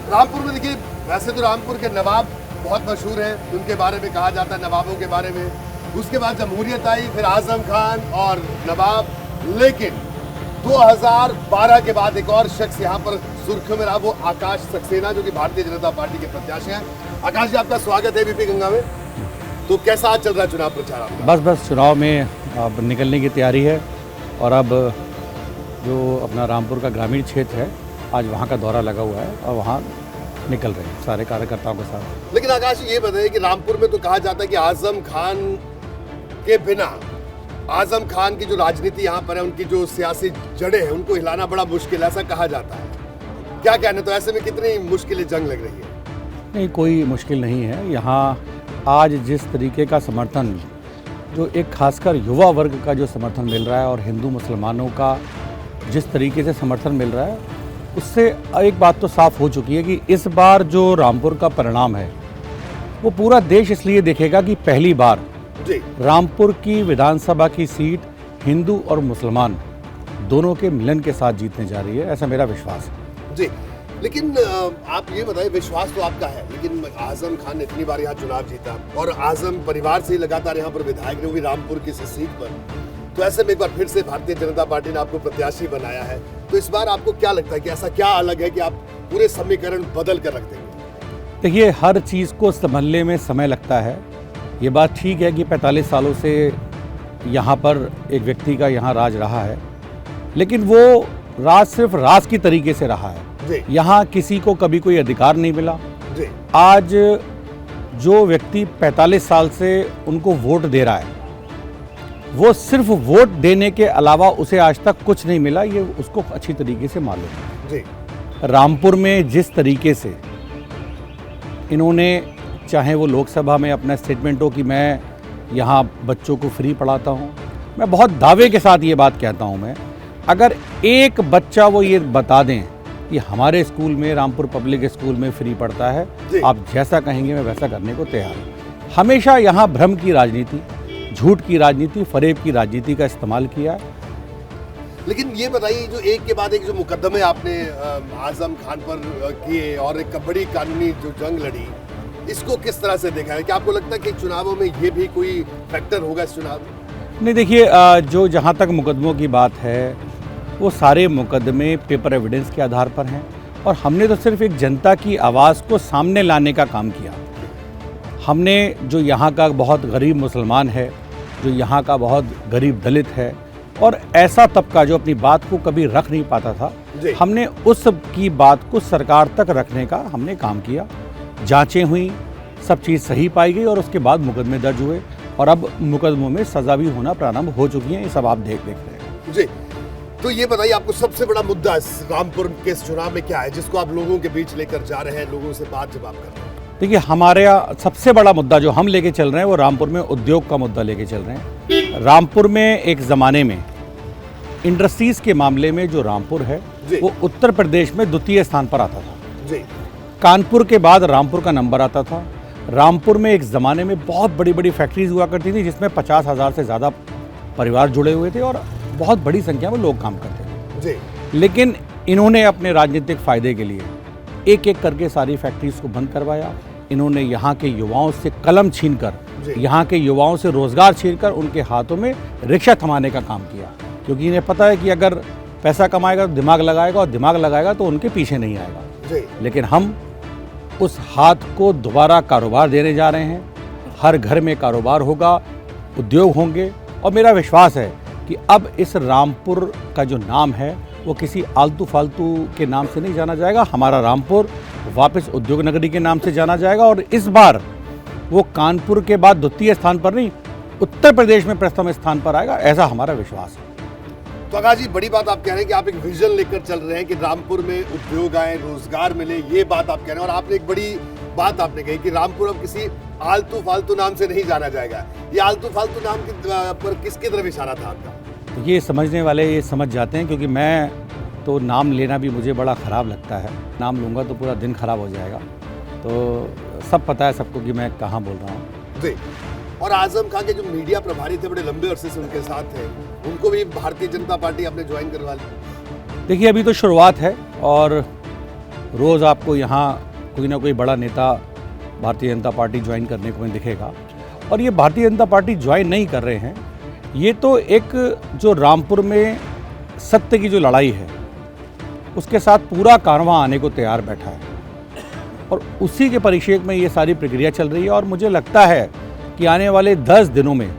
रामपुर में देखिए, वैसे तो रामपुर के नवाब बहुत मशहूर हैं, उनके बारे में कहा जाता है, नवाबों के बारे में। उसके बाद जमहूरियत आई, फिर आजम खान और नवाब। लेकिन 2012 के बाद एक और शख्स यहाँ पर सुर्खियों में रहा, वो आकाश सक्सेना, जो कि भारतीय जनता पार्टी के प्रत्याशी हैं। आकाश जी, आपका स्वागत है बीपी गंगा में। तो कैसा आज चल रहा है चुनाव प्रचार आपका? बस चुनाव में अब निकलने की तैयारी है और अब जो अपना रामपुर का ग्रामीण क्षेत्र है, आज वहाँ का दौरा लगा हुआ है और वहाँ निकल रहे हैं सारे कार्यकर्ताओं के साथ। लेकिन आकाश, ये बताइए कि रामपुर में तो कहा जाता है कि आजम खान के बिना, आजम खान की जो राजनीति यहाँ पर है, उनकी जो सियासी जड़ें हैं, उनको हिलाना बड़ा मुश्किल है, ऐसा कहा जाता है। क्या कहना, तो ऐसे में कितनी मुश्किल जंग लग रही है? नहीं, कोई मुश्किल नहीं है। यहाँ आज जिस तरीके का समर्थन, जो एक खासकर युवा वर्ग का जो समर्थन मिल रहा है और हिंदू मुसलमानों का जिस तरीके से समर्थन मिल रहा है, उससे एक बात तो साफ हो चुकी है कि इस बार जो रामपुर का परिणाम है, वो पूरा देश इसलिए देखेगा कि पहली बार रामपुर की विधानसभा की सीट हिंदू और मुसलमान दोनों के मिलन के साथ जीतने जा रही है, ऐसा मेरा विश्वास है। जी, लेकिन आप ये बताइए, विश्वास तो आपका है, लेकिन आजम खान ने इतनी बार यहाँ चुनाव जीता और आजम परिवार से ही लगातार यहाँ पर विधायक रहे, रामपुर की सीट पर। तो ऐसे में एक बार फिर से भारतीय जनता पार्टी ने आपको प्रत्याशी बनाया है, तो इस बार आपको क्या लगता है कि ऐसा क्या अलग है कि आप पूरे समीकरण बदल कर रख देंगे? देखिए, हर चीज़ को संभलने में समय लगता है। ये बात ठीक है कि 45 सालों से यहाँ पर एक व्यक्ति का यहाँ राज रहा है, लेकिन वो राज सिर्फ राज की तरीके से रहा है। यहाँ किसी को कभी कोई अधिकार नहीं मिला। आज जो व्यक्ति 45 साल से उनको वोट दे रहा है, वो सिर्फ वोट देने के अलावा उसे आज तक कुछ नहीं मिला, ये उसको अच्छी तरीके से मालूम है। रामपुर में जिस तरीके से इन्होंने, चाहे वो लोकसभा में अपना स्टेटमेंट हो कि मैं यहाँ बच्चों को फ्री पढ़ाता हूँ, मैं बहुत दावे के साथ ये बात कहता हूँ, मैं अगर एक बच्चा वो ये बता दें कि हमारे स्कूल में, रामपुर पब्लिक स्कूल में फ्री पढ़ता है, आप जैसा कहेंगे मैं वैसा करने को तैयार हूँ। हमेशा यहाँ भ्रम की राजनीति, झूठ की राजनीति, फरेब की राजनीति का इस्तेमाल किया है। लेकिन ये बताइए, जो एक के बाद एक जो मुकदमे आपने आजम खान पर किए और एक बड़ी कानूनी जो जंग लड़ी, इसको किस तरह से देखा है? क्या आपको लगता है कि चुनावों में ये भी कोई फैक्टर होगा इस चुनाव में? नहीं, देखिए, जो जहाँ तक मुकदमों की बात है, वो सारे मुकदमे पेपर एविडेंस के आधार पर हैं और हमने तो सिर्फ एक जनता की आवाज़ को सामने लाने का काम किया। हमने जो यहाँ का बहुत गरीब मुसलमान है, जो यहाँ का बहुत गरीब दलित है और ऐसा तबका जो अपनी बात को कभी रख नहीं पाता था, हमने उस की बात को सरकार तक रखने का हमने काम किया। जांचें हुई, सब चीज़ सही पाई गई और उसके बाद मुकदमे दर्ज हुए और अब मुकदमों में सज़ा भी होना प्रारंभ हो चुकी है। ये सब आप देख रहे हैं। जी, तो ये बताइए, आपको सबसे बड़ा मुद्दा इस रामपुर के चुनाव में क्या है, जिसको आप लोगों के बीच लेकर जा रहे हैं, लोगों से बात जवाब कर रहे हैं? देखिए, हमारे सबसे बड़ा मुद्दा जो हम लेके चल रहे हैं, वो रामपुर में उद्योग का मुद्दा लेके चल रहे हैं। रामपुर में एक ज़माने में इंडस्ट्रीज़ के मामले में जो रामपुर है, वो उत्तर प्रदेश में द्वितीय स्थान पर आता था। कानपुर के बाद रामपुर का नंबर आता था। रामपुर में एक ज़माने में बहुत बड़ी बड़ी फैक्ट्रीज हुआ करती थी, जिसमें 50,000 से ज़्यादा परिवार जुड़े हुए थे और बहुत बड़ी संख्या में लोग काम करते थे। लेकिन इन्होंने अपने राजनीतिक फ़ायदे के लिए एक एक करके सारी फैक्ट्रीज को बंद करवाया। इन्होंने यहाँ के युवाओं से कलम छीनकर, यहाँ के युवाओं से रोज़गार छीनकर उनके हाथों में रिक्शा थमाने का काम किया, क्योंकि इन्हें पता है कि अगर पैसा कमाएगा तो दिमाग लगाएगा और दिमाग लगाएगा तो उनके पीछे नहीं आएगा। लेकिन हम उस हाथ को दोबारा कारोबार देने जा रहे हैं। हर घर में कारोबार होगा, उद्योग होंगे और मेरा विश्वास है कि अब इस रामपुर का जो नाम है, वो किसी आलतू फालतू के नाम से नहीं जाना जाएगा। हमारा रामपुर वापस उद्योग नगरी के नाम से जाना जाएगा और इस बार वो कानपुर के बाद द्वितीय स्थान पर नहीं, उत्तर प्रदेश में प्रथम स्थान पर आएगा, ऐसा हमारा विश्वास है। तो आकाश जी, बड़ी बात आप कह रहे हैं कि आप एक विजन लेकर चल रहे हैं कि रामपुर में उद्योग आए, रोजगार मिले, ये बात आप कह रहे हैं। और आपने एक बड़ी बात आपने कही कि रामपुर अब किसी आलतू फालतू नाम से नहीं जाना जाएगा। ये आलतू फालतू नाम पर किसकी तरफ इशारा था आपका? ये समझने वाले ये समझ जाते हैं, क्योंकि मैं तो नाम लेना भी मुझे बड़ा ख़राब लगता है। नाम लूँगा तो पूरा दिन ख़राब हो जाएगा। तो सब पता है सबको कि मैं कहाँ बोल रहा हूँ। जी, और आजम खान के जो मीडिया प्रभारी थे, बड़े लंबे अरसे से उनके साथ थे, उनको भी भारतीय जनता पार्टी आपने ज्वाइन करवा ली? देखिए, अभी तो शुरुआत है और रोज़ आपको यहाँ कोई ना कोई बड़ा नेता भारतीय जनता पार्टी ज्वाइन करने को दिखेगा। और ये भारतीय जनता पार्टी ज्वाइन नहीं कर रहे हैं, ये तो एक जो रामपुर में सत्य की जो लड़ाई है उसके साथ पूरा कारवां आने को तैयार बैठा है और उसी के परिप्रेक्ष्य में ये सारी प्रक्रिया चल रही है। और मुझे लगता है कि आने वाले 10 दिनों में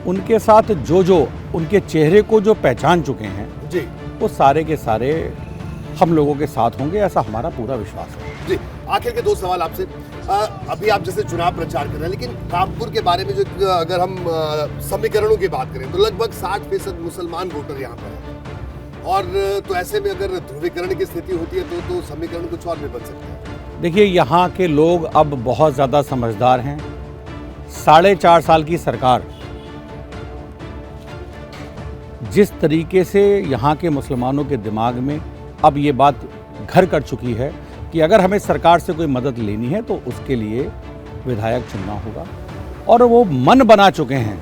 उनके साथ जो उनके चेहरे को जो पहचान चुके हैं जी, वो सारे के सारे हम लोगों के साथ होंगे, ऐसा हमारा पूरा विश्वास है। जी, आखिर के 2 सवाल आपसे। अभी आप जैसे चुनाव प्रचार कर रहे हैं, लेकिन रामपुर के बारे में जो अगर हम समीकरणों की बात करें तो लगभग 60% मुसलमान वोटर यहाँ पर हैं और तो ऐसे में अगर ध्रुवीकरण की स्थिति होती है तो समीकरण कुछ और भी बन सकता है। देखिए, यहाँ के लोग अब बहुत ज़्यादा समझदार हैं। 4.5 साल की सरकार जिस तरीके से यहाँ के मुसलमानों के दिमाग में अब ये बात घर कर चुकी है कि अगर हमें सरकार से कोई मदद लेनी है तो उसके लिए विधायक चुनना होगा, और वो मन बना चुके हैं।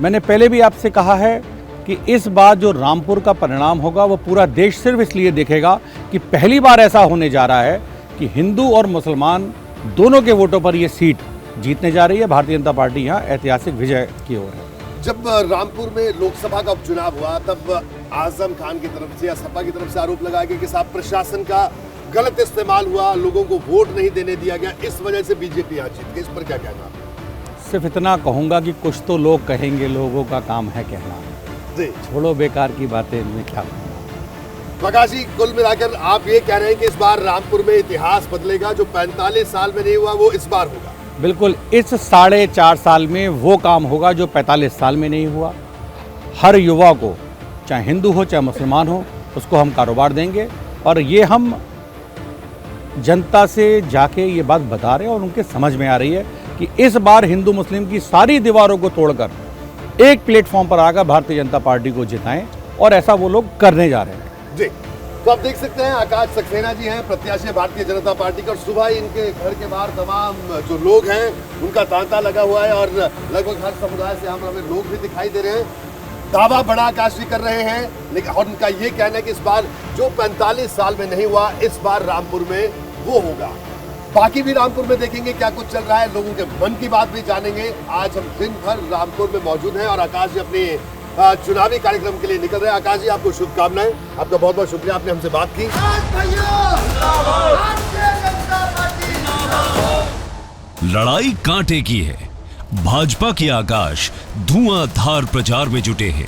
मैंने पहले भी आपसे कहा है कि इस बार जो रामपुर का परिणाम होगा वो पूरा देश सिर्फ इसलिए देखेगा कि पहली बार ऐसा होने जा रहा है कि हिंदू और मुसलमान दोनों के वोटों पर ये सीट जीतने जा रही है। भारतीय जनता पार्टी यहाँ ऐतिहासिक विजय की ओर है। जब रामपुर में लोकसभा का उपचुनाव हुआ तब आजम खान की तरफ से या सपा की तरफ से आरोप लगाया गया कि साहब प्रशासन का गलत इस्तेमाल हुआ, लोगों को वोट नहीं देने दिया गया, इस वजह से बीजेपी यहाँ जीत गई। इस पर क्या कहना? सिर्फ इतना कहूँगा कि कुछ तो लोग कहेंगे, लोगों का काम है कहना। जी, छोड़ो बेकार की बातें, इनमें क्या। प्रकाश जी, कुल मिलाकर आप ये कह रहे हैं कि इस बार रामपुर में इतिहास बदलेगा, जो 45 साल में नहीं हुआ वो इस बार होगा। बिल्कुल, इस 4.5 साल में वो काम होगा जो 45 साल में नहीं हुआ। हर युवा को, चाहे हिंदू हो चाहे मुसलमान हो, उसको हम कारोबार देंगे और ये हम जनता से जाके ये बात बता रहे हैं और उनके समझ में आ रही है कि इस बार हिंदू मुस्लिम की सारी दीवारों को तोड़कर एक प्लेटफॉर्म पर आकर भारतीय जनता पार्टी को जिताएं, और ऐसा वो लोग करने जा रहे हैं। जी, तो आप देख सकते हैं आकाश सक्सेना जी हैं प्रत्याशी भारतीय जनता पार्टी का, और सुबह ही इनके घर के बाहर तमाम जो लोग हैं उनका तांता लगा हुआ है और लगभग हर समुदाय से हमें लोग भी दिखाई दे रहे हैं। दावा बड़ा आकाश जी कर रहे हैं, लेकिन और उनका ये कहना है कि इस बार जो 45 साल में नहीं हुआ इस बार रामपुर में वो होगा। बाकी भी रामपुर में देखेंगे क्या कुछ चल रहा है, लोगों के मन की बात भी जानेंगे। आज हम दिन भर रामपुर में मौजूद हैं और आकाश जी अपने चुनावी कार्यक्रम के लिए निकल रहे हैं। आकाश जी, आपको शुभकामनाएं, आपका बहुत बहुत शुक्रिया, आपने हमसे बात की। लड़ाई कांटे की है। भाजपा के आकाश धुआंधार प्रचार में जुटे हैं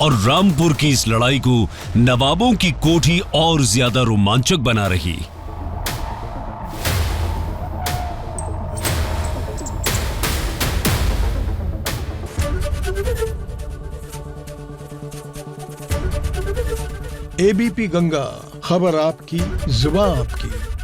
और रामपुर की इस लड़ाई को नवाबों की कोठी और ज्यादा रोमांचक बना रही। एबीपी गंगा, खबर आपकी, जुबान आपकी।